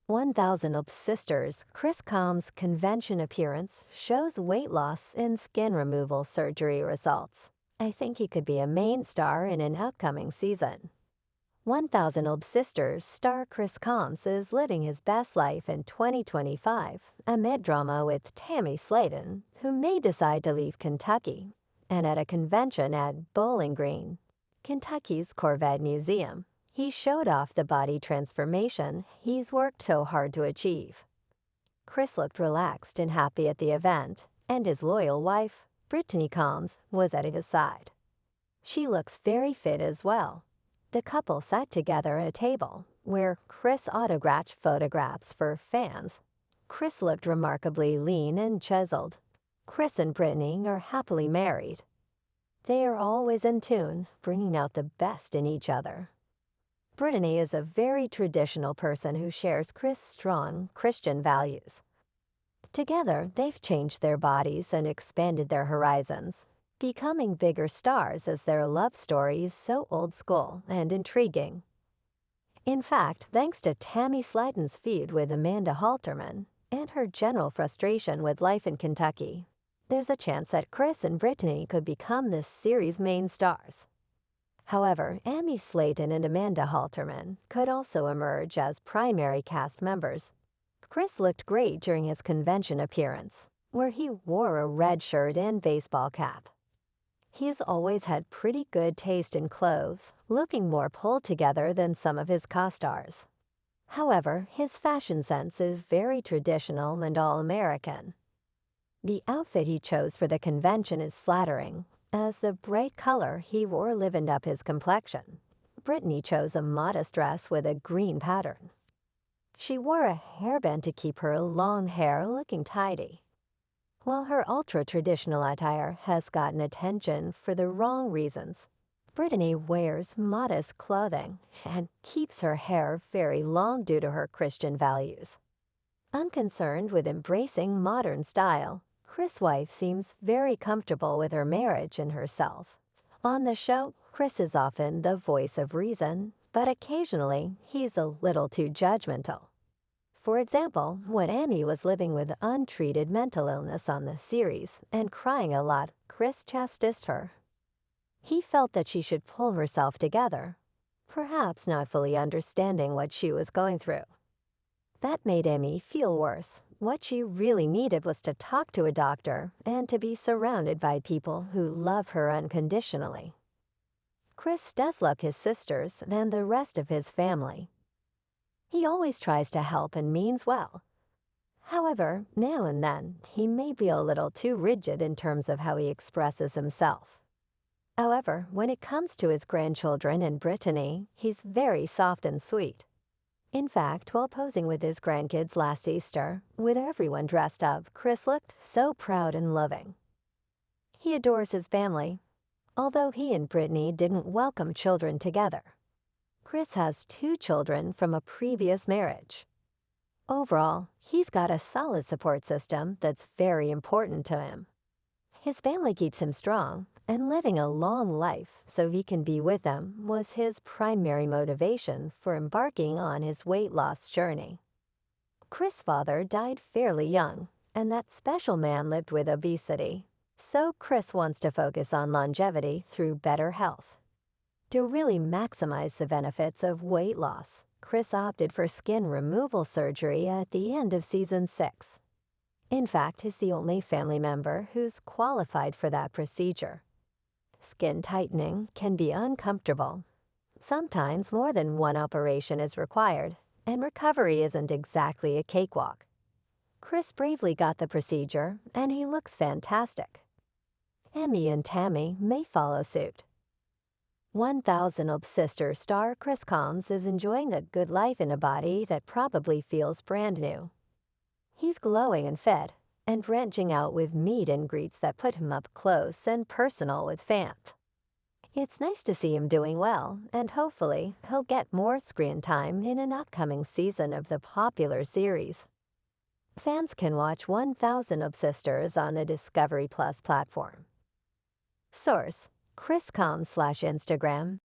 1000 Sisters, Chris Combs' convention appearance shows weight loss in skin removal surgery results. I think he could be a main star in an upcoming season. 1000 Sisters star Chris Combs is living his best life in 2025 amid drama with Tammy Slaton, who may decide to leave Kentucky, and at a convention at Bowling Green, Kentucky's Corvette Museum. He showed off the body transformation he's worked so hard to achieve. Chris looked relaxed and happy at the event, and his loyal wife, Brittany Combs, was at his side. She looks very fit as well. The couple sat together at a table where Chris autographed photographs for fans. Chris looked remarkably lean and chiseled. Chris and Brittany are happily married. They are always in tune, bringing out the best in each other. Brittany is a very traditional person who shares Chris' strong Christian values. Together, they've changed their bodies and expanded their horizons, becoming bigger stars as their love story is so old school and intriguing. In fact, thanks to Tammy Slaton's feud with Amanda Halterman and her general frustration with life in Kentucky, there's a chance that Chris and Brittany could become this series' main stars. However, Amy Slaton and Amanda Halterman could also emerge as primary cast members. Chris looked great during his convention appearance, where he wore a red shirt and baseball cap. He's always had pretty good taste in clothes, looking more pulled together than some of his co-stars. However, his fashion sense is very traditional and all-American. The outfit he chose for the convention is flattering, as the bright color he wore livened up his complexion. Brittany chose a modest dress with a green pattern. She wore a hairband to keep her long hair looking tidy. While her ultra-traditional attire has gotten attention for the wrong reasons, Brittany wears modest clothing and keeps her hair very long due to her Christian values. Unconcerned with embracing modern style, Chris' wife seems very comfortable with her marriage and herself. On the show, Chris is often the voice of reason, but occasionally he's a little too judgmental. For example, when Amy was living with untreated mental illness on the series and crying a lot, Chris chastised her. He felt that she should pull herself together, perhaps not fully understanding what she was going through. That made Amy feel worse. What she really needed was to talk to a doctor and to be surrounded by people who love her unconditionally. Chris does love his sisters and the rest of his family. He always tries to help and means well. However, now and then, he may be a little too rigid in terms of how he expresses himself. However, when it comes to his grandchildren and Brittany, he's very soft and sweet. In fact, while posing with his grandkids last Easter, with everyone dressed up, Chris looked so proud and loving. He adores his family, although he and Brittany didn't welcome children together. Chris has 2 children from a previous marriage. Overall, he's got a solid support system that's very important to him. His family keeps him strong, and living a long life so he can be with them was his primary motivation for embarking on his weight loss journey. Chris' father died fairly young, and that special man lived with obesity, so Chris wants to focus on longevity through better health. To really maximize the benefits of weight loss, Chris opted for skin removal surgery at the end of season 6. In fact, he's the only family member who's qualified for that procedure. Skin tightening can be uncomfortable. Sometimes more than one operation is required, and recovery isn't exactly a cakewalk. Chris bravely got the procedure, and he looks fantastic. Emmy and Tammy may follow suit. 1000 Sisters star Chris Combs is enjoying a good life in a body that probably feels brand new. He's glowing and fit, and branching out with meet and greets that put him up close and personal with fans. It's nice to see him doing well, and hopefully he'll get more screen time in an upcoming season of the popular series. Fans can watch 1000 Sisters on the Discovery Plus platform. Source: Chris Combs / Instagram